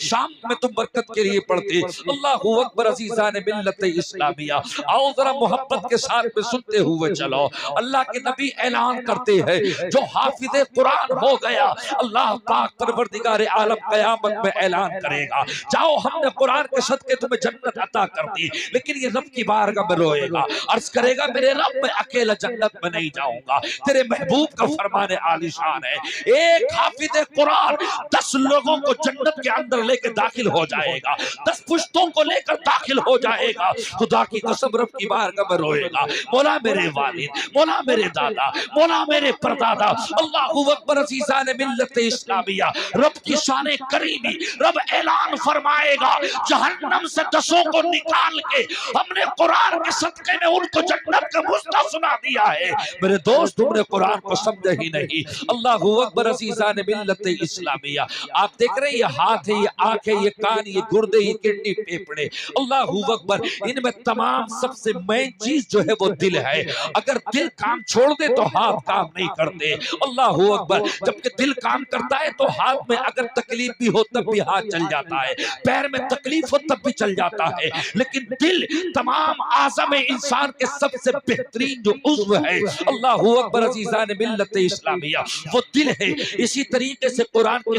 شام میں تم برکت کے لیے پڑھتے۔ اللہ اکبر عزیزان ملت اسلامیہ، آؤ ذرا محبت کے ساتھ میں سنتے ہوئے چلو۔ اللہ کے نبی اعلان کرتے ہیں جو حافظ قرآن ہو گیا اللہ پاک پروردگار عالم قیامت میں اعلان کرے گا جاؤ ہم نے قرآن کے صدقے تمہیں جنت عطا کر دی، لیکن یہ رب کی بارگاہ میں روئے گا، عرض کرے گا میرے رب میں اکیلا جنت میں نہیں جاؤں گا، تیرے محبوب کا فرمان عالی شان ہے۔ ایک حافظ قرآن 10 لوگوں کو جنت کے اندر لے کے داخل ہو جائے گا، 10 پشتوں کو لے کر داخل ہو جائے گا۔ خدا کی قسم رب کی بارگاہ میں روئے گا، مولا میرے والد، مولا میرے دادا، مولا میرے پردادا۔ اللہ اکبر عزیزان ملت اسلامیہ، رب کی شان کریمی، رب اعلان فرمائے گا جہنم سے 10 کو نکال کے ہم نے قرآن کے صدقے میں ان کو جنت کا مژدہ سنا دیا ہے۔ میرے دوست تم نے قرآن کو سمجھا ہی نہیں۔ اللہ اکبر عزیزان ملت اسلامیہ، آپ دیکھ رہے ہیں یہ ہاتھ ہے، یہ آنکھ ہے، یہ کان، یہ گردے، یہ کڈنی، پھیپھڑے، اللہ اکبر، ان میں تمام سب سے مین چیز جو ہے وہ دل ہے۔ اگر دل کام چھوڑ دے تو ہاتھ کام نہیں کرتے۔ اللہ اکبر، جبکہ دل کام کرتا ہے تو ہاتھ میں اگر تکلیف بھی ہو تب بھی ہاتھ چل جاتا ہے، پیر میں تکلیف ہو تب بھی چل جاتا ہے، لیکن دل تمام اعضاء میں انسان کے سب سے بہترین جو عضو ہے اللہ اکبر عزیزان ملت اسلامیہ وہ دل ہے۔ اسی طریقے سے قرآن کی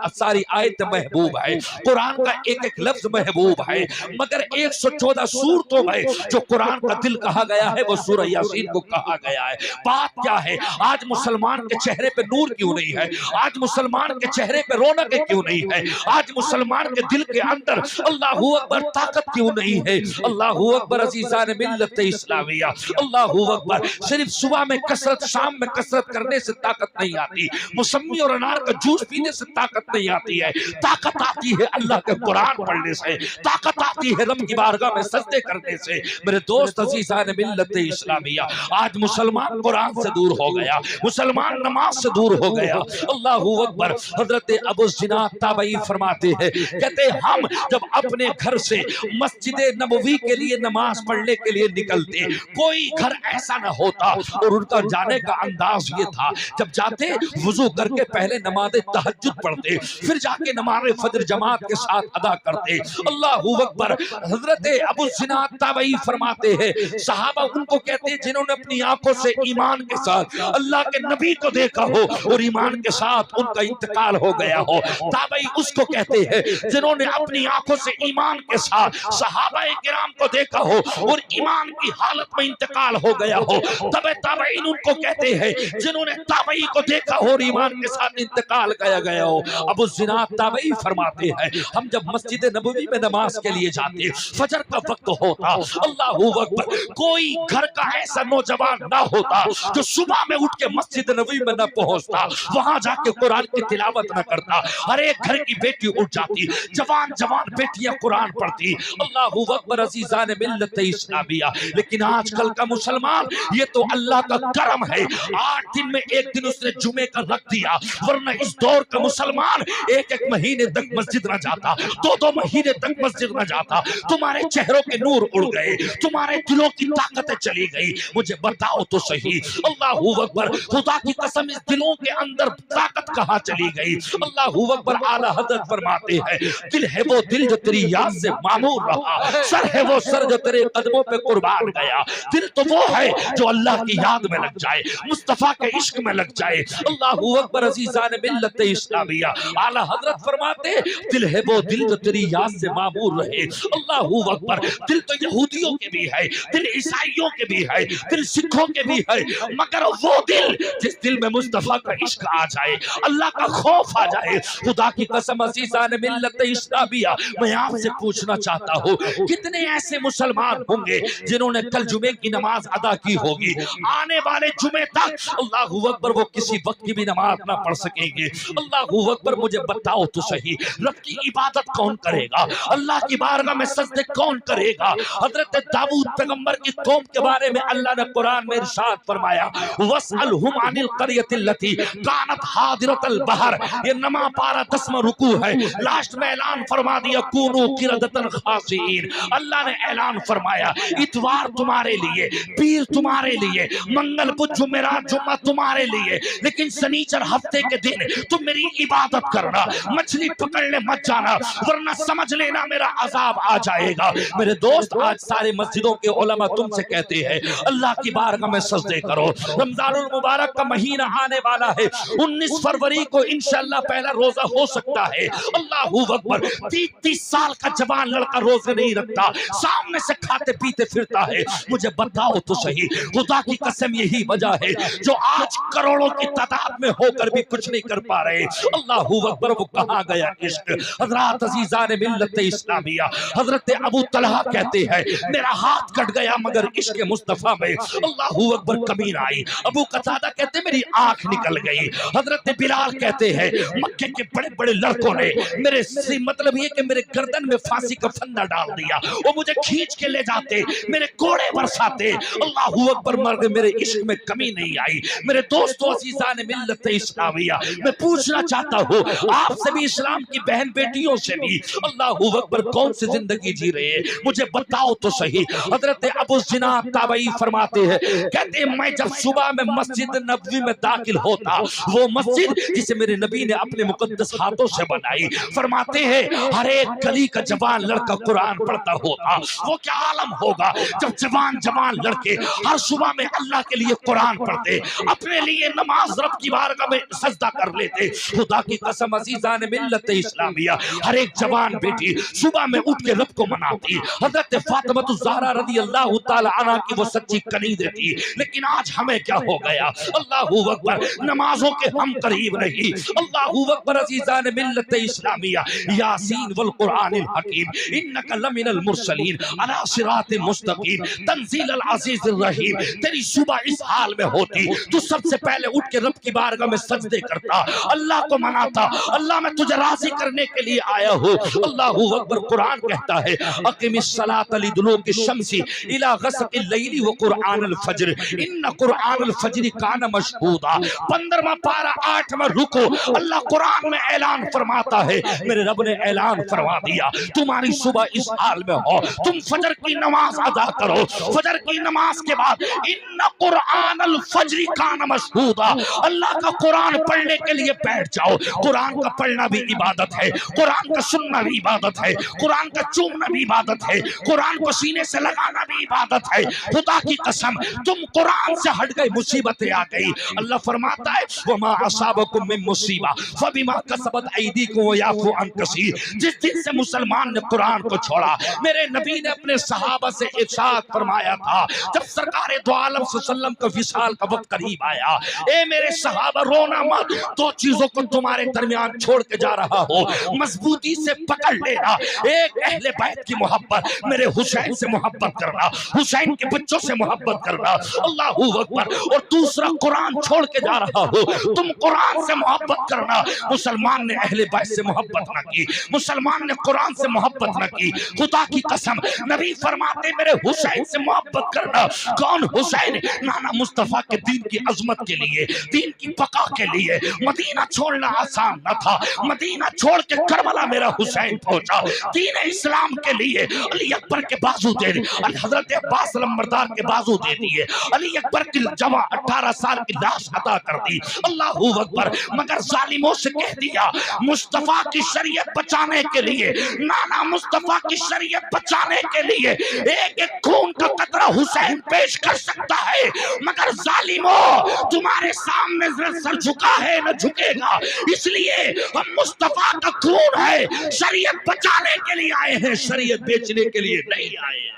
ساری آیت محبوب ہے، قرآن کا ایک ایک لفظ محبوب ہے، مگر 114 سورتوں میں جو قرآن کا دل کہا گیا ہے وہ سورہ یاسین کو کہا گیا ہے۔ بات کیا ہے؟ آج مسلمان کے چہرے پہ نور کیوں نہیں ہے؟ آج مسلمان کے چہرے پہ رونق کیوں نہیں ہے؟ آج مسلمان کے دل کے اندر اللہ اکبر طاقت کیوں نہیں ہے؟ اللہ اکبر عزیزان ملت اسلامیہ، اللہ اکبر، صرف صبح میں کثرت، شام میں کثرت کرنے سے طاقت نہیں آتی، موسمی اور انار کا جوس پینے سے طاقت نہیں آتی ہے، طاقت آتی ہے اللہ کے قرآن پڑھنے سے، طاقت آتی ہے رب کی بارگاہ میں سجدے کرنے سے۔ میرے دوست عزیزان ملت اسلامیہ، آج مسلمان قرآن سے دور ہو گیا، مسلمان نماز سے دور ہو گیا۔ اللہ اکبر، حضرت ابو الزناد تابعی فرماتے ہیں، کہتے ہیں ہم جب اپنے گھر سے مسجد نبوی کے لیے نماز پڑھنے کے لیے نکلتے، کوئی گھر ایسا نہ ہوتا، اور ان کا جانے کا انداز یہ تھا جب جاتے وضو کر کے پہلے نماز تہجد پڑھتے، پھر جا کے نماز فجر جماعت کے ساتھ ادا کرتے۔ اللہ اکبر، حضرت ابو الزناد تابعی فرماتے ہیں صحابہ ان کو کہتے ہیں جنہوں نے اپنی آنکھوں سے ایمان کے ساتھ اللہ کے نبی کو دیکھا ہو اور ایمان کے ساتھ ان کا انتقال ہو گیا ہو، تابعی اس کو کہتے ہیں جنہوں نے اپنی آنکھوں سے ایمان کے ساتھ صحابہ کرام کو دیکھا ہو اور ایمان کی حالت میں انتقال ہو گیا ہو، تابعین ان کو کہتے ہیں جنہوں نے تابعی کو دیکھا ہو اور ایمان کے ساتھ انتقال کیا گیا ہو۔ ابو الزناد تابعی فرماتے ہیں ہم جب مسجد نبوی میں نماز کے لیے جاتے، فجر کا وقت ہوتا، اللہ اکبر، کوئی گھر کا ایسا نوجوان نہ ہوتا جو صبح میں اٹھ کے مسجد نبوی میں نہ پہنچتا، وہاں جا کے قرآن کی تلاوت نہ کرتا۔ ہر ایک گھر کی بیٹی اٹھ جاتی، جوان جوان بیٹیاں قرآن پڑھتی، اللہ اکبر عزیزان ملت اسلامیہ۔ لیکن آج کل کا مسلمان، یہ تو اللہ کا کرم ہے، 8 دن میں ایک دن اس نے جمعے کا رکھ دیا، ورنہ اس دور کا مسلمان ایک ایک مہینے تک مسجد نہ جاتا، 2 مہینے تک مسجد نہ جاتا۔ تمہارے چہروں کے نور اڑ گئے، تمہارے دلوں کی طاقتیں چلی گئی، مجھے بتاؤ تو صحیح، اللہ اکبر، خدا کی قسم اس دلوں کے اندر طاقت کہاں چلی گئی؟ اللہ اکبر، اعلیٰ حضرت فرماتے ہیں دل ہے وہ دل جو تیری یاد سے معمور رہا، سر ہے وہ سر جو تیرے قدموں پہ قربان گیا۔ دل تو وہ ہے جو اللہ کی یاد میں لگ جائے، مصطفیٰ کے عشق میں لگ جائے۔ اللہ اکبر عزیزان ملت اسلامیہ، اعلیٰ حضرت فرماتے دل ہے وہ دل جو تیری یاد سے معمور رہے۔ اللہ اکبر، دل تو یہودیوں کے بھی ہے، دل عیسائیوں کے بھی ہے، دل سکھوں کے بھی ہے، مگر وہ دل جس دل میں مصطفیٰ کا عشق آ جائے، اللہ کا خوف آ جائے، خدا کی قسم عزیزان ملت اسلامیہ، میں آپ سے پوچھنا چاہتا ہوں کتنے ایسے مسلمان ہوں گے جنہوں نے کل جمعے کی نماز ادا کی ہوگی، آنے والے جمعے تک اللہ اکبر وہ کسی وقت کی بھی نماز نہ پڑھ سکیں گے۔ اللہ اکبر، مجھے بتاؤ تو صحیح، رب کی عبادت کون کرے گا؟ اللہ کی بارگاہ میں سجدے کون کرے گا؟ حضرت داؤد پیغمبر کی قوم کے بارے میں اللہ نے قرآن میں ارشاد فرمایا وَاسْأَلْهُمْ عَنِ الْقَرْيَةِ الَّتِي كَانَتْ حَاضِرَةَ الْبَحْرِ، یہ نما پارا 10واں رکوع ہے، لاسٹ میں اعلان فرما دیا کونوا قردۃ خاسئین۔ اللہ نے اعلان فرمایا اتوار تمہارے لیے، پیر تمہارے لیے، منگل بدھ جمعرات جمعہ تمہارے لیے، لیکن سنیچر ہفتے کے دن تم میری عبادت کرنا، مچھلی پکڑنے مت جانا ورنہ سمجھ لینا میرا عذاب آ جائے گا۔ میرے دوست آج سارے مسجدوں کے علماء تم سے کہتے ہیں اللہ کی بارگاہ میں سجدے کرو۔ رمضان المبارک کا مہینہ آنے والا ہے، 19 فروری کو انشاءاللہ پہلا روزہ ہو سکتا ہے۔ اللہ اکبر، 30 سال کا جوان لڑکا روزے نہیں رکھتا، سامنے سے کھاتے پیتے پھرتا ہے۔ مجھے بتاؤ تو صحیح، خدا کی قسم یہی وجہ ہے جو آج کروڑوں کی تعداد میں ہو کر بھی کچھ نہیں کر پا رہے۔ اللہ اکبر، وہ کہاں گیا عشق؟ حضرات عزیزان ملت اسلامیہ، حضرت ابو طلحہ کہتے ہیں میرا ہاتھ کٹ گیا مگر عشق مصطفیٰ میں اللہ اکبر کمی نہ آئی۔ ابو قتادہ کہتے ہیں میری آنکھ نکل گئی۔ حضرت بلال کہتے ہیں مکے کے بڑے بڑے لڑکوں نے میرے مطلب یہ کہ میرے گردن میں پھانسی کا پھندا ڈال دیا، وہ مجھے کھینچ کے لے جاتے، میرے کوڑے برساتے۔ اللہ اکبر، مرد میرے عشق میں کمی نہیں آئی۔ میرے دوستو عزیزان ملت اسلامیہ، میں پوچھنا چاہتا ہوں آپ سے بھی، اسلام کی بہن بیٹیوں سے بھی، اللہ اکبر کون سی زندگی جی رہے ہیں مجھے بتاؤ تو صحیح۔ حضرت ابو الزناد تابعی فرماتے ہیں، کہتے ہیں میں جب صبح میں مسجد نبوی میں داخل ہوتا، وہ مسجد جسے میرے نبی نے اپنے مقدس ہاتھوں سے بنائی، فرماتے ہیں ہر ایک گلی کا جوان لڑکا قرآن پڑھتا ہوتا۔ وہ کیا عالم ہوگا جب جوان لڑکے ہر صبح میں اللہ کے لیے قرآن پڑھتے، اپنے لیے نماز رب کی بارگاہ میں سجدہ کر لیتے۔ خدا کی قسم عزیزان ملت اسلامیہ، ہر ایک جوان بیٹی صبح میں اٹھ کے رب کو مناتی۔ حضرت فاطمہ الزہرا رضی اللہ تعالی عنہ کی وہ سچی کنیز تھی، لیکن آج ہمیں کیا ہو گیا؟ اللہ اکبر، نمازوں کے ہم قریب نہیں۔ اللہ اکبر عزیزان ملت اسلامیہ، یاسین والقرآن الحکیم انک لمن المرسلین علی صراط مستقیم تنزیل العزیز الرحیم۔ تیری صبح اس حال میں ہوتی تو سب سے پہلے اٹھ کے رب کی بارگاہ میں سجدے کرتا، اللہ کو مناتا، اللہ میں تجھے راضی کرنے کے لیے آیا ہوں۔ اللہ اکبر، قرآن کہتا ہے اقم الصلاۃ لدلوک الشمس الی غسق اللیل وقرآن الفجر ان قرآن الفجر کان مشہودا۔ 15واں پارہ 8واں رکو، اللہ قرآن میں اعلان فرماتا ہے، میرے رب نے اعلان فرما دیا تمہاری صبح اس حال میں ہو، تم فجر کی نماز ادا کرو، فجر کی نماز کے بعد ان قرآن الفجر کان مشہودا، اللہ کا قرآن پڑھنے کے لیے بیٹھ جاؤ۔ قرآن کا پڑھنا بھی عبادت ہے، قرآن کا سننا بھی عبادت ہے، قرآن کا چومنا بھی عبادت ہے، قرآن کو سینے سے لگانا بھی عبادت ہے۔ خدا کی قسم تم قرآن سے ہٹ گئے، مصیبتیں آ گئی۔ اللہ فرماتا ہے وما اصابکم من مصیبہ فبما کسبت ایدیکم ویعفو عن کثیر۔ جس دن سے مسلمان نے قرآن کو چھوڑا، میرے نبی نے اپنے صحابہ سے ارشاد فرمایا تھا جب سرکار دو عالم صلی اللہ علیہ وسلم کا وصال کا وقت قریب آیا، اے میرے صحابہ رونا مت، دو چیزوں کو تمہارے درمیان چھوڑ کے جا رہا ہو، مضبوطی سے پکڑ لینا۔ ایک اہل بیت کی محبت، میرے حسین سے محبت کرنا، حسین کے بچوں سے محبت کرنا، اللہ اکبر، اور دوسرا قرآن چھوڑ کے جا رہا ہو، تم قرآن سے محبت کرنا۔ مسلمان نے اہل بیت سے محبت نہ کی، مسلمان نے قرآن سے محبت نہ کی۔ خدا کی قسم نبی فرماتے میرے حسین سے محبت کرنا۔ کون حسین؟ نانا مصطفیٰ کے دین کی عظمت کے لیے، دین کی بقا کے لیے مدینہ چھوڑنا آسان نہ تھا، مدینہ چھوڑ کے کربلا میرا حسین پہنچا دین اسلام کے لیے۔ علی اکبر کے بازو دے دیے، حضرت عباس لمبردار کے بازو دے دیے، علی اکبر کی جوان 18 سال کی لاش عطا کر دی، اللہ اکبر، مگر ظالموں سے کہہ دیا مصطفیٰ کی شریعت بچانے کے لیے، نانا مصطفیٰ کی شریعت بچانے کے لیے ایک ایک خون کا قطرہ حسین پیش کر سکتا ہے، مگر ظالموں تمہارے سامنے سر جھکا ہے نہ جھکے گا، اس لیے ہم مصطفیٰ کا خون ہے، شریعت بچانے کے لیے آئے ہیں، شریعت بیچنے کے لیے نہیں آئے ہیں۔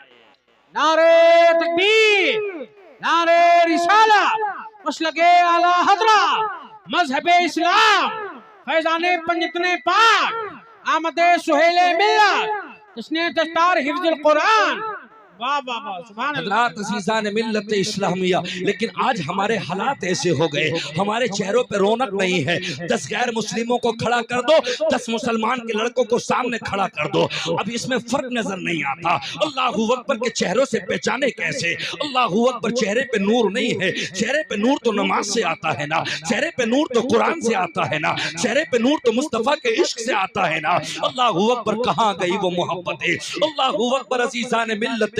نعرہ تکبیر، نعرہ رسالت، مسلک اعلی حضرت، مذہب اسلام، فیضان پنجتن پاک، آمد سہیل ملت، جس نے دستار حفظ القرآن۔ واہ واہ واہ، سبحان اللہ۔ حضرات عزیزان ملت اسلامیہ، لیکن آج ہمارے حالات ایسے ہو گئے، ہمارے چہروں پہ رونق نہیں ہے۔ 10 غیر مسلموں کو کھڑا کر دو، 10 مسلمان کے لڑکوں کو سامنے کھڑا کر دو، اب اس میں فرق نظر نہیں آتا۔ اللہ اکبر کے چہروں سے پہچانے کیسے؟ اللہ اکبر، چہرے پہ نور نہیں ہے، چہرے پہ نور تو نماز سے آتا ہے نا، چہرے پہ نور تو قرآن سے آتا ہے نا، چہرے پہ نور تو مصطفیٰ کے عشق سے آتا ہے نا۔ اللہ اکبر، کہاں گئی وہ محبتیں؟ اللہ اکبر عزیزان ملت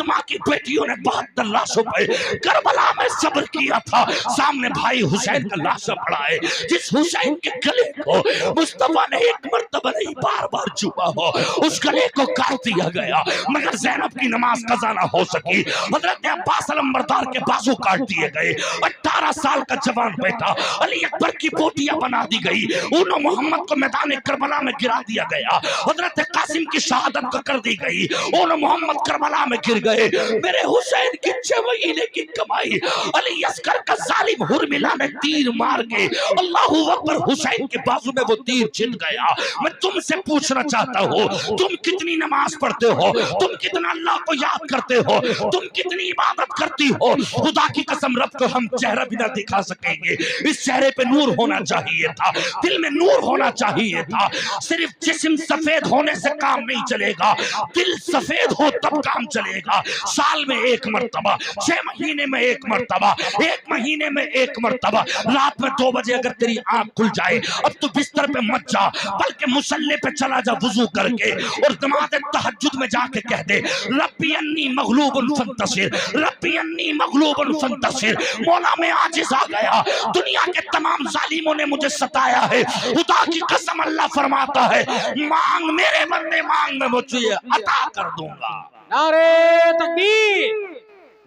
فاطمہ کی بیٹیوں نے 72 لاشوں پہ کربلا میں صبر کیا تھا. سامنے بھائی حسین کا لاشا پڑا ہے جس حسین کے گلے کو مصطفیٰ نے ایک مرتبہ نہیں بار بار چھپا ہو, اس گلے کو کاٹ دیا گیا مگر زینب کی نماز قضا نہ ہو سکی. حضرت عباس علمبردار کے بازو کاٹ دیے گئے. 18 سال کا جوان بیٹا علی اکبر کی بوٹیاں بنا دی گئی. انہوں محمد کو میدان کربلا میں گرا دیا گیا. حضرت قاسم کی شہادت کو کر دی گئی. انہوں محمد کربلا میں گر گئے. میرے حسین کی 6 مہینے کی کمائی علی اصغر کا ظالم حرملہ نے تیر مار کے اللہ اکبر حسین کے بازو میں وہ تیر چھت گیا. میں تم سے پوچھنا چاہتا ہوں تم کتنی نماز پڑھتے ہو, تم کتنا اللہ کو یاد کرتے ہو, تم کتنی عبادت کرتی ہو. خدا کی قسم رب کو ہم چہرہ بھی نہ دکھا سکیں گے. اس چہرے پہ نور ہونا چاہیے تھا, دل میں نور ہونا چاہیے تھا. صرف جسم سفید ہونے سے کام نہیں چلے گا, دل سفید ہو تب کام چلے گا. سال میں 1 مرتبہ, 6 مہینے میں 1 مرتبہ, 1 مہینے میں 1 مرتبہ, رات میں 2 بجے اگر تیری آنکھ کھل جائے اب تو بستر پہ مت جا بلکہ مصلی پہ چلا جا وضو کر کے اور نماز تہجد میں جا کے کہہ دے ربی انی مغلوب فانتصر, ربی انی مغلوب فانتصر. مولا میں عاجز آ گیا, دنیا کے تمام ظالموں نے مجھے ستایا ہے. خدا کی قسم اللہ فرماتا ہے مانگ میرے بندے مانگ, میں مجھے عطا کر دوں گا. نعرے تکبیر,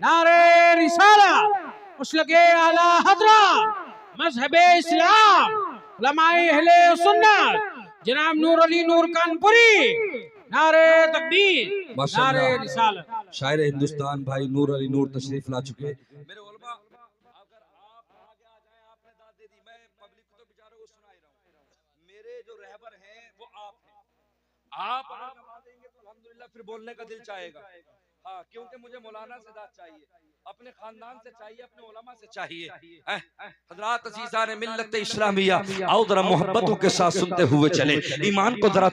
نعرے رسالت, مسلک اعلی حضرت مذہب اسلام علماء اہل سنت جناب نور علی نور کانپوری. نعرے تکبیر, نعرے رسالت. شاعر ہندوستان بھائی نور علی نور تشریف لا چکے. میرے علماء اگر آپ آگے آ جائیں, آپ نے داد دے دی, میں پبلک کو تو بیچاروں کو سنا ہی رہا ہوں. میرے جو رہبر ہیں وہ آپ ہیں. آپ اگر نما دیں گے تو الحمدللہ پھر بولنے کا دل چاہے گا. ہاں, کیونکہ مجھے مولانا سے داد چاہیے, اپنے خاندان سے چاہیے, اپنے علماء سے چاہیے. حضرات عزیزان ملت اسلامیہ, آؤ ذرا محبتوں کے ساتھ سنتے ہوئے چلے, ایمان کو ذرا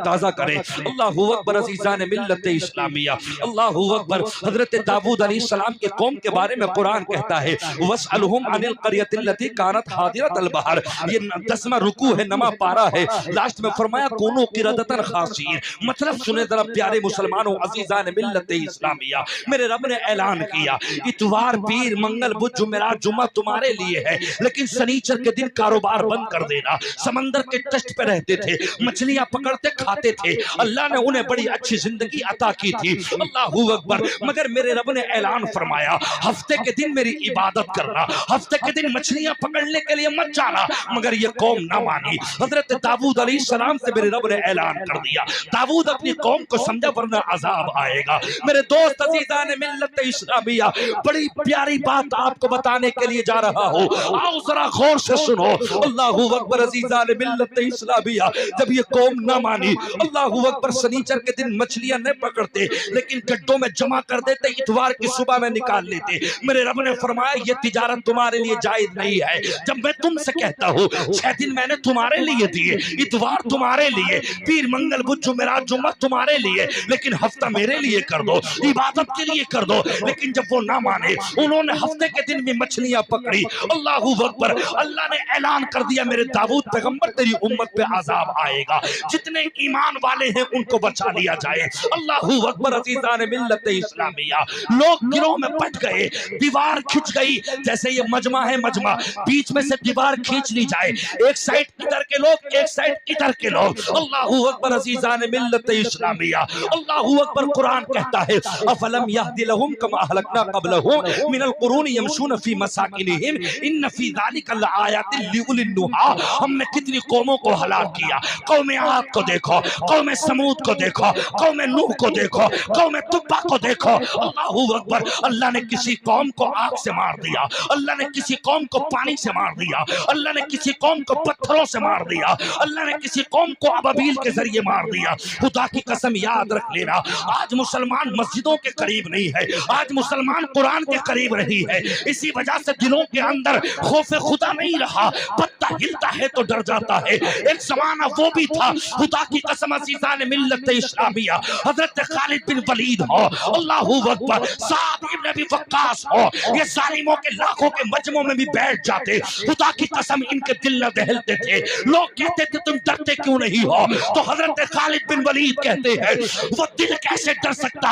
تازہ کریں. اللہ اکبر عزیزان ملت اسلامیہ, اللہ اکبر. حضرت داؤد علیہ السلام کی قوم کے بارے میں قرآن کہتا ہے وَاسْأَلْهُمْ عَنِ الْقَرْيَةِ الَّتِي كَانَتْ حَاضِرَةَ الْبَحْرِ. یہ 10واں رکوع ہے, نما پارا ہے. لاسٹ میں فرمایا کونوا قِرَدَةً خَاسِئِينَ. مطلب سنیں ذرا پیارے مسلمانوں, عزیزان ملت اسلامیہ, میرے رب نے اعلان کیا اتوار پیر منگل بدھ جمعرات جمعہ تمہارے لیے ہے, لیکن سنیچر کے دن کاروبار بند کر دینا. سمندر کے ٹسٹ پہ رہتے تھے, مچھلیاں پکڑتے کھاتے تھے, اللہ نے انہیں بڑی اچھی زندگی عطا کی تھی. اللہ اکبر. مگر میرے رب نے اعلان فرمایا ہفتے کے دن میری عبادت کرنا, ہفتے کے دن مچھلیاں پکڑنے کے لیے مت جانا. مگر یہ قوم نہ مانی. حضرت داؤد علیہ السلام سے میرے رب نے اعلان کر دیا. داؤد اپنی قوم کو سمجھا ورنہ عذاب آئے گا. میرے دوست عزیزان ملت اسلامیہ, بڑی پیاری بات آپ کو بتانے کے لیے جا رہا ہوں, آؤ ذرا غور سے سنو. اللہ اکبر عزیزان ملت اسلامیہ, جب یہ قوم نہ مانی, اللہ اکبر, سنیچر کے دن مچھلیاں نہیں پکڑتے لیکن گڈوں میں جمع کر دیتے, اتوار کی صبح میں نکال لیتے. میرے رب نے فرمایا یہ تجارت تمہارے لیے جائز نہیں ہے. جب میں تم سے کہتا ہوں 6 دن میں نے تمہارے لیے دیے, اتوار تمہارے لیے, پیر منگل بدھ جمعرات جمعہ تمہارے لیے, لیکن ہفتہ میرے لیے کر دو, عبادت کے لیے کر دو. لیکن جب وہ نہ مانے, انہوں نے ہفتے کے دن بھی مچھلیاں پکڑی. اللہ اکبر. اللہ نے اعلان کر دیا میرے داؤد پیغمبر تیری امت پہ عذاب آئے گا, جتنے ایمان والے ہیں ان کو بچا لیا جائے. اللہ اکبر عزیزان ملت اسلامیہ, لوگ گروہ میں پٹ گئے, دیوار کھچ گئی. جیسے یہ مجمع ہے, مجمع بیچ میں سے دیوار کھینچ لی جائے, ایک سائڈ ادھر کے لوگ, ایک سائڈ ادھر کے لوگ. اللہ اکبر عزیزان ملت اسلامیہ, اللہ اکبر. قرآن کہتا ہے افلم یہد لہم کما اہلکنا قبلہم من القرون یمشون فی مساکنہم ان فی ذلک لآیات لأولی النہی. ہم نے کتنی قوموں کو ہلاک کیا. قوم عاد کو دیکھو, قوم سمود کو دیکھو, قوم نوح کو دیکھو, قوم تبع کو دیکھو. اللہ اکبر. اللہ نے کسی قوم کو آگ سے مار دیا, اللہ نے کسی قوم کو پانی سے مار دیا, اللہ نے کسی قوم کو پتھروں سے مار دیا, اللہ نے کسی قوم کو ابابیل کے ذریعے مار دیا. خدا کی قسم یاد رکھ لینا, آج مسلمان مسجدوں کے قریب نہیں ہے, آج مسلمان قرآن کے قریب نہیں ہے. اسی وجہ سے دلوں کے اندر خوف خدا نہیں رہا. پتہ ہلتا ہے تو ڈر جاتا ہے. ایک زمانہ وہ بھی تھا, خدا کی قسم عزیزان ملت اسلامیہ, حضرت خالد بن ولید ہو, اللہ اکبر, سعد ابن ابی وقاص ہو, یہ ظالموں کے لاکھوں کے مجمعوں میں بھی بیٹھ جاتے. خدا کی قسم ان کے دل نہ دہلتے تھے. لوگ کہتے تھے تم ڈرتے کیوں نہیں ہو, تو حضرت خالد بن ولید کہتے ہیں وہ دل کیسے ڈر سکتا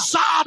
7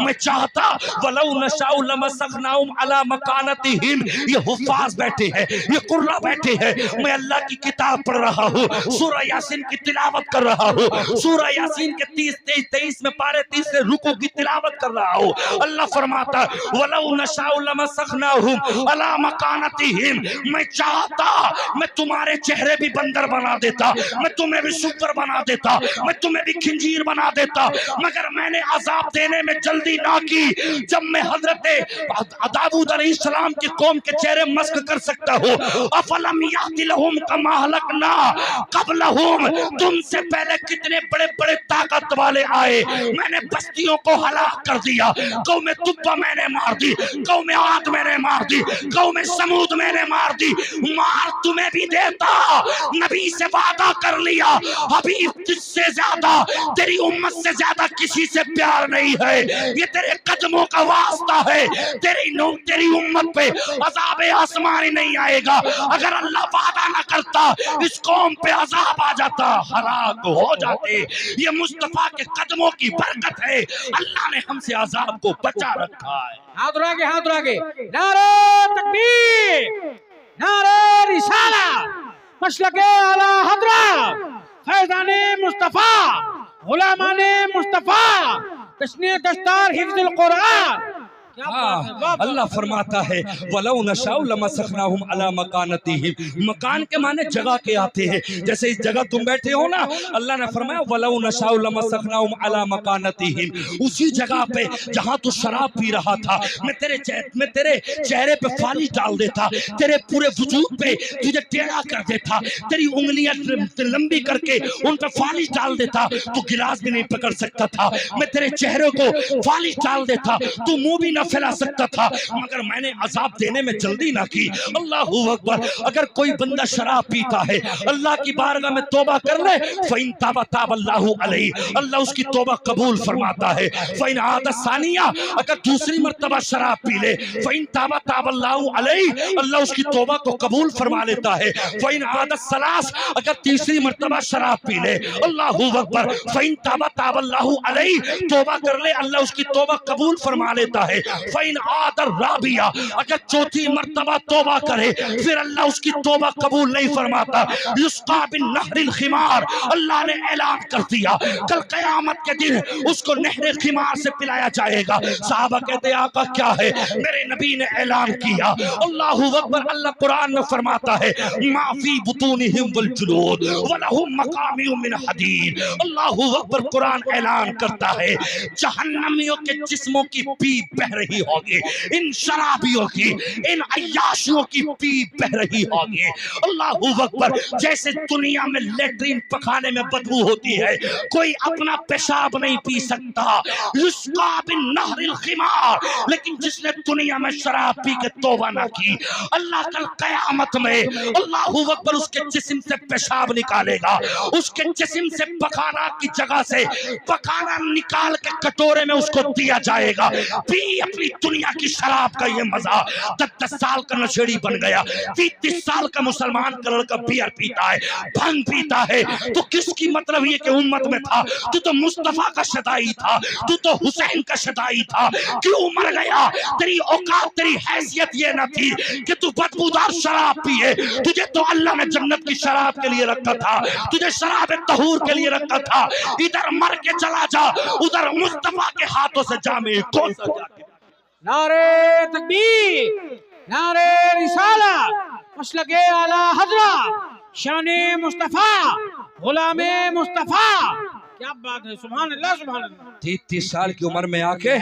میں چاہتا ولو نشاء لمسخناہم علی مکانتہم. یہ حفاظ بیٹھے ہیں, یہ قرہ بیٹھے ہیں, میں اللہ کی کتاب پڑھ رہا ہوں, سورہ یاسین کی تلاوت کر رہا ہوں, سورہ یاسین کے 23 میں پارے 30 رکوع کی تلاوت کر رہا ہوں. اللہ فرماتا وَلَوْ نَشَاءُ لَمَسَخْنَاهُمْ عَلَى مَكَانَتِهِمْ. میں چاہتا میں تمہارے چہرے بھی بندر بنا دیتا, میں تمہیں بھی سور بنا دیتا, میں تمہیں بھی خنزیر بنا دیتا, مگر میں نے عذاب دینے میں جلدی نہ کی. جب میں حضرت داؤد علیہ السلام کی قوم کے چہرے مسخ کر سکتا ہوں, افلم یأت لہم کما اہلکنا قبلہم, تم سے پہلے کتنے بڑے بڑے طاقت والے آئے, میں نے بستیوں کو ہلاک کر دیا. قوم تبا میں نے مار دی, قوم عاد میں نے مار دی, قوم سمود میں نے مار دی. مار تمہیں بھی دیتا, نبی سے وعدہ کر لیا, ابھی تجھ سے زیادہ تیری امت سے زیادہ کسی سے پیار نہیں ہے, یہ تیرے قدموں کا واسطہ ہے. تیری امت پہ عذاب آسمانی نہیں آئے گا. اگر اللہ وعدہ نہ کرتا اس قوم پہ عذاب آ جاتا, ہلاک ہو جاتے. یہ مصطفیٰ کے قدموں کی برکت ہے, اللہ نے ہم سے عذاب کو بچا رکھا ہے. ہاتھ اٹھا کے نعرہ تکبیر, نعرہ رسالہ, مسلک اعلی حضرت فیضان مصطفیٰ, غلامان مصطفیٰ, تشنیع دستار حفظ القرآن. اللہ فرماتا ہے وَلَوْ نَشَاءُ لَمَسَخْنَاهُمْ عَلَى مَكَانَتِهِمْ. مکان کے معنی جگہ کے آتے ہیں, جیسے اس جگہ تم بیٹھے ہو نا, اللہ نے فرمایا وَلَوْ نَشَاءُ لَمَسَخْنَاهُمْ عَلَى مَكَانَتِهِمْ. اسی جگہ پہ جہاں تو شراب پی رہا تھا, میں تیرے چہرے پہ فالش ڈال دیتا, تیرے پورے وجود پہ تجھے ٹیڑھا کر دیتا, تیری انگلیاں لمبی کر کے ان پہ فالش ڈال دیتا, تو گلاس بھی نہیں پکڑ سکتا تھا. میں تیرے چہرے کو فالش ڈال دیتا, تو منہ بھی نہ پھیلا سکتا تھا, مگر میں نے عذاب دینے میں جلدی نہ کی. اللہ اکبر. اگر کوئی بندہ شراب پیتا ہے, اللہ کی بارگاہ میں توبہ کر لے, فَإِن تَابَ تَابَ اللَّهُ عَلَيْهِ, اللہ اس کی توبہ قبول فرماتا ہے. فَإِنْ عَادَ ثَانِيَةً, اگر دوسری مرتبہ شراب پی لے, فَإِن تَابَ تَابَ اللَّهُ عَلَيْهِ, اللہ اس کی توبہ کو قبول فرما لیتا ہے. فَإِنْ عَادَ الثَّالِثَةَ, اگر تیسری مرتبہ شراب پی لے, اللہ اکبر, فَإِن تَابَ تَابَ اللَّهُ عَلَيْهِ, توبہ کر لے, اللہ اس کی توبہ قبول فرما لیتا ہے. فَإِنْ عَادَ الرَّابِعَةَ, اگر چوتھی مرتبہ توبہ کرے, پھر اللہ اس کی توبہ قبول نہیں فرماتا. یسقا بالنہر الخمار, اللہ نے اعلان کر دیا کل قیامت کے دن اس کو نہر خمار سے پلایا جائے گا. صحابہ کہتے ہیں آقا کیا ہے؟ میرے نبی نے اعلان کیا. اللہ اکبر. اللہ قرآن میں فرماتا ہے ما فی بطونہم والجلود ولہم مقامع من حدید. اللہ اکبر. قرآن اعلان کرتا ہے جہنمیوں کے جسموں کی پیپ بہ رہی ہوگی, ان شرابیوں کی, ان عیاشیوں کی پیپ بہ رہی ہوگی. اللہ اکبر. جیسے دنیا میں لیٹرین پخانے میں بدبو ہوتی ہے, کوئی اپنا پیشاب نہیں پی سکتا, یسقا بالنہر الخمار, لیکن جس نے دنیا میں شراب پی کے توبہ نہ کی, اللہ کل قیامت میں اللہ اکبر اس کے جسم سے پیشاب نکالے گا, اس کے جسم سے پخانا کی جگہ سے پخانا نکال کے کٹورے میں اس کو دیا جائے گا. پی اپنی دنیا کی شراب کا یہ مزہ. 10 سال کا نشیڑی بن گیا, 30 سال کا مسلمان کا لڑکا بیئر پیتا ہے, بھنگ پیتا ہے, تو کس کی مطلب یہ کہ امت میں تھا, تو مصطفیٰ کا شدائی تھا, تو حسین کا شدائی تھا, کیوں مر گیا؟ تیری اوقات, تیری حیثیت یہ نہ تھی کہ تو بدبودار شراب پیے. تجھے تو اللہ نے جنت کی شراب کے لیے رکھا تھا, تجھے شراب طہور کے لیے رکھا تھا. ادھر مر کے چلا جا, ادھر مصطفیٰ کے ہاتھوں سے جامے کھول سکتا. نعرہ تکبیر, نعرہ رسالہ, مسلک اعلی حضرت شان مصطفیٰ, غلام مصطفیٰ. کیا بات ہے, سبحان اللہ سبحان اللہ. 30 سال کی عمر میں آ کے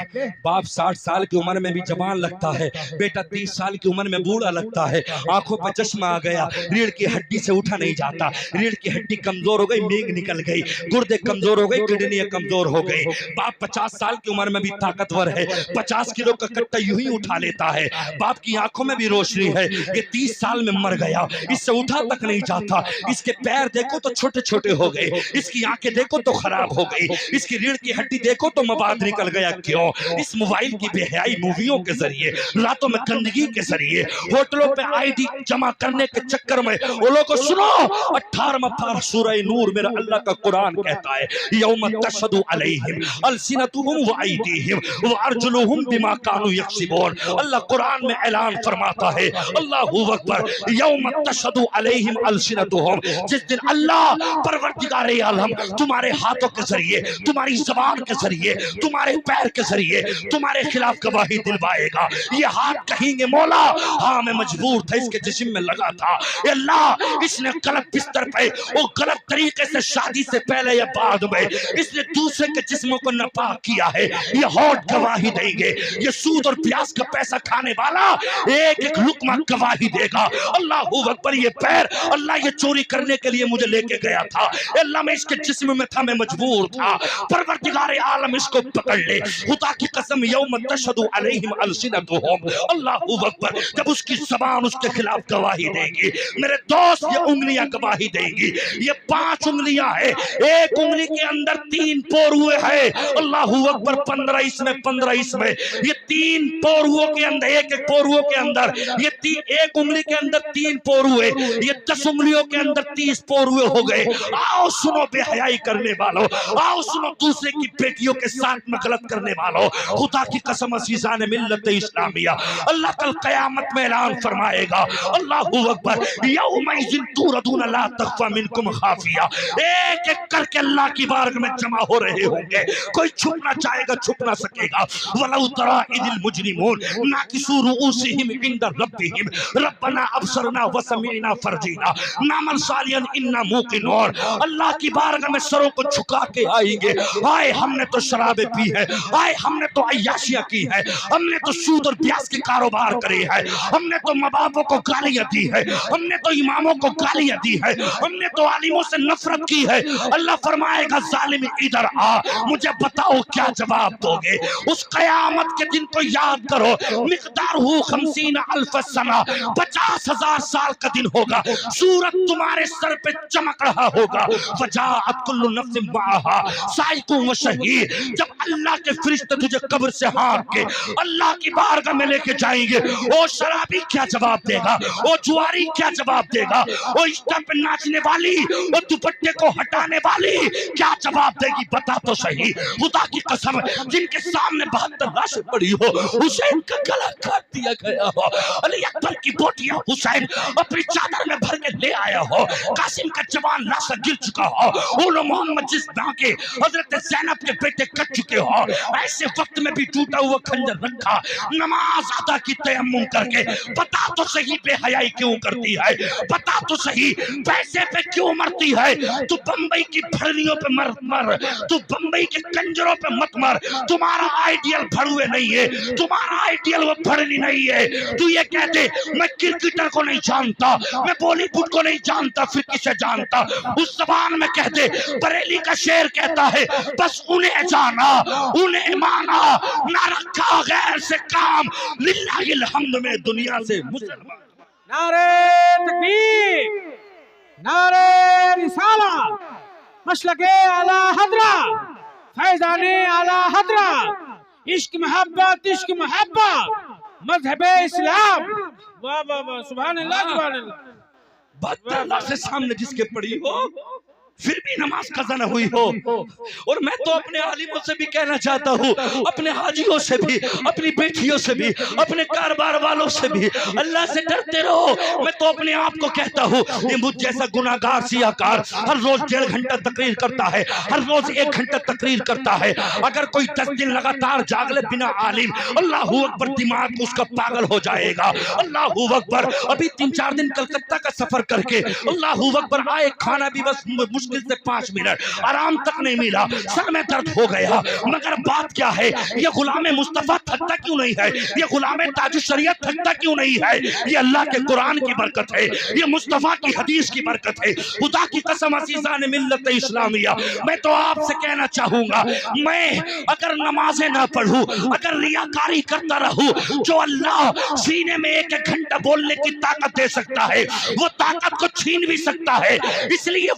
باپ 60 سال کی عمر میں بھی جوان لگتا ہے, بیٹا 30 سال کی عمر میں بوڑھا لگتا ہے, آنکھوں پہ چشمہ آ گیا, ریڑھ کی ہڈی سے اٹھا نہیں جاتا, ریڑھ کی ہڈی کمزور ہو گئی, میگ نکل گئی, گردے کمزور ہو گئی, کڈنیاں کمزور ہو گئی. باپ 50 سال کی عمر میں بھی طاقتور ہے, 50 کلو کا کٹا یوں ہی اٹھا لیتا ہے, باپ کی آنکھوں میں بھی روشنی ہے. یہ 30 سال میں مر گیا, اس سے اٹھا تک نہیں جاتا. اس کے پیر دیکھو تو چھوٹے چھوٹے ہو گئے, اس کی آنکھیں دیکھو تو خراب ہو گئی، اس کی ریڑھ کی ہڈی دیکھو تو مواد نکل گیا. کیوں؟ اس موبائل کی بے حیائی موویوں کے ذریعے، راتوں میں گندگی کے ذریعے، ہوٹلوں پہ آئی ڈی جمع کرنے کے چکر میں. وہ لوگوں سنو، 18واں پارہ سورہ نور میرا اللہ کا قرآن کہتا ہے یوم تشہد علیہم السنتہم وایدیہم وارجلہم بما کانوا یکسبون. اللہ قرآن میں اعلان فرماتا ہے اللہ اکبر، یوم تشہد علیہم السنتہم، جس دن اللہ پروردگار عالم تمہارے ہاتھوں کے ذریعے، تمہاری زبان کے ذریعے، تمہارے پیر کے ذریعے تمہارے خلاف گواہی دلوائے گا. یہ ہاتھ کہیں گے مولا ہاں میں مجبور تھا، اس کے جسم میں لگا تھا، اے اللہ اس نے غلط بستر پہ، وہ غلط طریقے سے شادی سے پہلے یا بعد میں اس نے دوسرے کے جسموں کو ناپاک کیا ہے. یہ ہونٹ گواہی دیں گے، یہ سود اور پیاز کا پیسہ کھانے والا ایک ایک لقمہ گواہی دے گا. اللہ اکبر، یہ پیر اللہ یہ چوری کرنے کے لیے مجھے لے کے گیا تھا، اے اللہ میں اس کے جسم میں تھا، میں مجبور تھا، پروردگار عالم اس کو پکڑ لے. خدا کی قسم یوم تشہد علیہم السنتہم، اللہ اکبر، جب اس کی زبان اس کے خلاف گواہی دے گی میرے دوست، یہ انگلیاں گواہی دے گی. یہ 5 انگلیاں ہیں، ایک انگلی کے اندر 3 پوروے ہیں، اللہ اکبر، 15 اس میں 15 اس میں، یہ 3 پورووں کے اندر، ایک ایک پورووں کے اندر یہ ایک انگلی کے اندر 3 پوروے، یہ 10 انگلیوں کے اندر 30 پوروے ہو گئے. آؤ سنو بے حیائی کرنے والوں، آؤ سنو دوسرے کی بیٹیوں کے ساتھ میں غلط کرنے والوں، خدا کی قسم عزیزان ملت اسلامیہ، اللہ کل قیامت میں اعلان فرمائے گا اللہ اکبر، یومئذ توردون لا تخفی منکم خافیہ. ایک ایک کر کے اللہ کی بارگاہ میں جمع ہو رہے ہوں گے، کوئی چھپنا چاہے گا چھپ نہ سکے گا. وَلَوْ تَرَىٰ إِذِ الْمُجْرِمُونَ نَاكِسُو رُءُوسِهِمْ عِنْدَ رَبِّهِمْ رَبَّنَا أَبْصَرْنَا وَسَمِعْنَا فَارْجِعْنَا نَعْمَلْ صَالِحًا إِنَّا مُوقِنُونَ. اللہ کی بارگاہ میں سروں کو جھکا کے آئیں گے، آئے ہم نے تو شرابیں پی ہے، آئے ہم نے تو عیاشیاں کی ہے، ہم نے تو سود اور پیاز کے کاروبار کرے ہے، ہم نے تو ماں باپوں کو گالیاں دی ہے، ہم نے تو اماموں کو گالیاں دی ہے، ہم نے تو عالموں سے نفرت کی ہے. اللہ فرمائے گا ظالم ادھر آ، مجھے بتاؤ کیا جواب دو گے. اس قیامت کے دن کو یاد کرو، مقدار ہو 50,000 سنہ، 50,000 سال کا دن ہوگا، سورج تمہارے سر پہ چمک رہا ہوگا. وجاءت کل نفس معها سائق و شہید. جب اللہ کے فرشتے تجھے قبر سے ہانک کے اللہ کی بارگاہ میں لے کے جائیں گے، او شرابی کیا جواب دے گا، او جواری کیا جواب دے گا، او اسٹیج پہ ناچنے والی، او دوپٹے کو ہٹانے والی کیا جواب دے گی؟ بتا تو صحیح. خدا کی قسم جن کے سامنے 72 لاشیں پڑی ہو، حسین کا گلا کاٹ دیا گیا ہو، علی اکبر کی بوٹیاں حسین اپنی چادر میں بھر کے لے آیا ہو، قاسم کا جوان لاشا گر چکا ہو، اولو محمد جس نا کے حضرت زینب کے بیٹے کٹ چکے ہو، ایسے وقت میں بھی ٹوٹا ہوا خنجر رکھا، نماز ادا کی تیمم کر کے. بتا تو صحیح بے حیائی کیوں کرتی ہے؟ بتا تو صحیح پیسے پہ کیوں مرتی ہے؟ تو بمبئی کی بھرنیوں پہ مر، تو بمبئی کے کنجروں پہ مت مر. تمہارا آئیڈیل بھروے نہیں ہے، تمہارا آئیڈیل وہ بھرنی نہیں ہے. تو یہ کہتے میں کرکٹر کو نہیں جانتا، میں بالی ووڈ کو نہیں جانتا، پھر کسے جانتا؟ اس زبان میں کہتے بریلی کا شعر کہتا ہے بس انہیں جانا انہیں مانا، نہ رکھا غیر سے کام، للہ الحمد میں دنیا سے مسلمان. نعرہ تکبیر، نعرہ رسالت، مسلک اعلی حضرت، فیضان اعلی حضرت، عشق محبت، عشق محبت، مذہب اسلام. واہ واہ واہ، سبحان اللہ سبحان اللہ. 72 لاشیں سامنے جس کے پڑی ہو، پھر بھی نماز قضا نہ ہوئی ہو. اور میں تو اپنے عالموں سے بھی کہنا چاہتا ہوں، اپنے حاجیوں سے بھی، اپنی بیٹیوں سے بھی، اپنے کاروبار والوں سے بھی، اللہ سے ڈرتے رہو. میں تو اپنے آپ کو کہتا ہوں، یہ مجھ جیسا گناہگار سیاہکار ہر روز 1.5 گھنٹہ تقریر کرتا ہے، ہر روز 1 گھنٹہ تقریر کرتا ہے. اگر کوئی 10 دن لگاتار جاگ لے بنا عالم، اللہ اکبر، دماغ اس کا پاگل ہو جائے گا. اللہ اکبر. ابھی 3-4 دن کلکتہ کا سفر کر کے اللہ اکبر آئے، کھانا بھی بس مشکل سے 5 منٹ، آرام تک نہیں ملا، سر میں درد ہو گیا. مگر بات کیا ہے، یہ غلام مصطفیٰ تھکتا کیوں نہیں ہے؟ یہ غلام تاج الشریعت تھکتا کیوں نہیں ہے؟ یہ اللہ کے قرآن کی برکت ہے، یہ مصطفیٰ کی حدیث کی برکت ہے. خدا کی قسم عزیزان ملت اسلامیہ، میں تو آپ سے کہنا چاہوں گا، میں اگر نمازیں نہ پڑھوں، اگر ریاکاری کرتا رہوں، جو اللہ سینے میں 1 گھنٹہ بولنے کی طاقت دے سکتا ہے، وہ طاقت کو چھین بھی سکتا ہے. اس لیے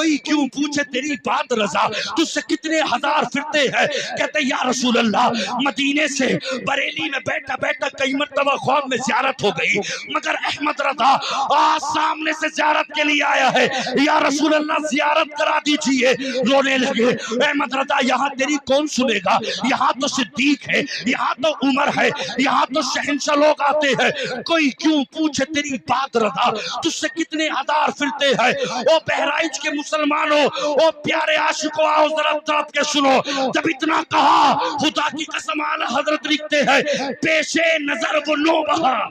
کوئی کیوں پوچھے تیری بات رضا تجھ سے کتنے ہزار فرتے ہیں. کہتے یا رسول اللہ مدینے سے بریلی میں بیٹھا بیٹھا کئی مرتبہ خواب میں زیارت ہو گئی, مگر احمد رضا آج سامنے سے زیارت کے لیے آیا ہے, یا رسول اللہ زیارت کرا دیجئے. رونے لگے. احمد رضا یہاں تیری کون سنے گا, یہاں تو صدیق ہے, یہاں تو عمر ہے, یہاں تو شہنشاہ لوگ آتے ہیں, کوئی کیوں پوچھے تیری بات رضا تجھ سے کتنے ہزار فرتے ہیں. او بہرائچ کے مسلمانوں, او پیارے عاشقوں, آؤ ذرا طرف کے سنو. جب اتنا کہا خدا کی قسم اعلیٰ حضرت لکھتے ہیں پیش نظر وہ نو بہار,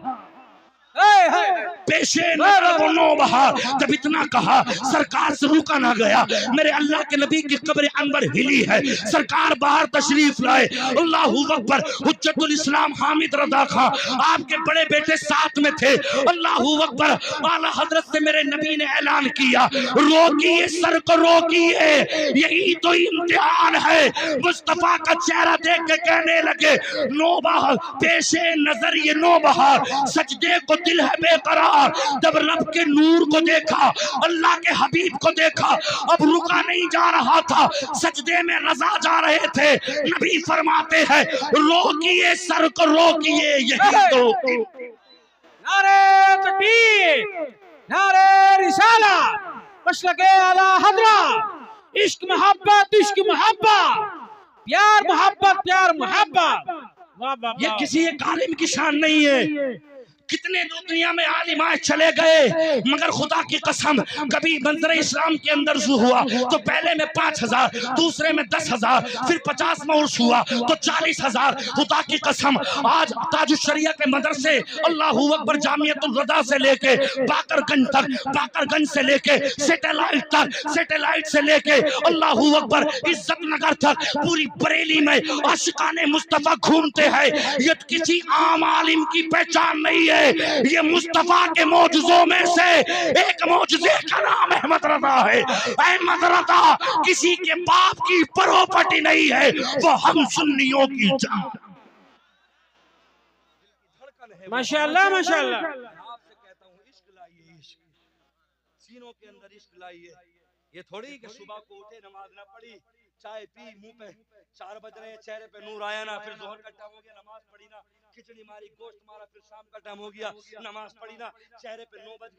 پیش نظر وہ نو بہار. جب اتنا کہا سرکار سے روکا نہ گیا. میرے اللہ کے نبی کی قبر انور ہلی ہے, سرکار باہر تشریف لائے. اللہ اکبر. حجت الاسلام حامد رضا خان آپ کے بڑے بیٹے ساتھ میں تھے. اللہ اکبر. اعلیٰ حضرت سے میرے نبی نے اعلان کیا روکیے سر کو روکیے, یہی تو امتحان ہے. مصطفیٰ کا چہرہ دیکھ کے کہنے لگے نو بہار, پیش نظر یہ نو بہار, سجدے کو دل ہے بے قرار. جب رب کے نور کو دیکھا, اللہ کے حبیب کو دیکھا, اب رکا نہیں جا رہا تھا, سجدے میں رضا جا رہے تھے. نبی فرماتے ہیں روکیے سر کو روکیے, یہی تو. نعرہ تکبیر, نعرہ رسالت, مسلک اعلیٰ حضرت. عشق محبت, عشق محبت, پیار محبت, پیار محبت. یہ کسی ایک عالم کی شان نہیں ہے. کتنے دنیا میں عالم آئے چلے گئے, مگر خدا کی قسم کبھی منظر اسلام کے اندر ہوا تو پہلے میں 5,000, دوسرے میں 10,000, پھر 50 میں عرس ہوا تو 40,000. خدا کی قسم آج تاج الشریعہ کے مدرسے اللہ اکبر جامعۃ الرضا سے لے کے باقر گنج تک, باقر گنج سے لے کے سیٹلائٹ تک, سیٹلائٹ سے لے کے اللہ اکبر عزت نگر تک پوری بریلی میں عاشقان مصطفیٰ گھومتے ہیں. یہ کسی عام عالم کی پہچان نہیں ہے, یہ مصطفیٰ کے معجزوں میں سے ایک معجزے کا نام احمد رضا ہے. احمد رضا کسی کے باپ کی پراپرٹی نہیں ہے, وہ ہم سنیوں کی جان. ماشاءاللہ ماشاءاللہ. آپ سے کہتا ہوں عشق لائیے, عشق سینوں کے اندر عشق لائیے. یہ تھوڑی کہ صبح کو اٹھے نماز نہ پڑھی, چائے پی, منہ پہ 4 بج رہے ہیں, چہرے پہ نور آیا نا, پھر ظہر کا ٹائم ہو گیا, نماز پڑھی نا, کھچڑی ماری, گوشت مارا, پھر شام کا ٹائم ہو گیا, نماز پڑھی نا, چہرے پہ 9 بج گئے.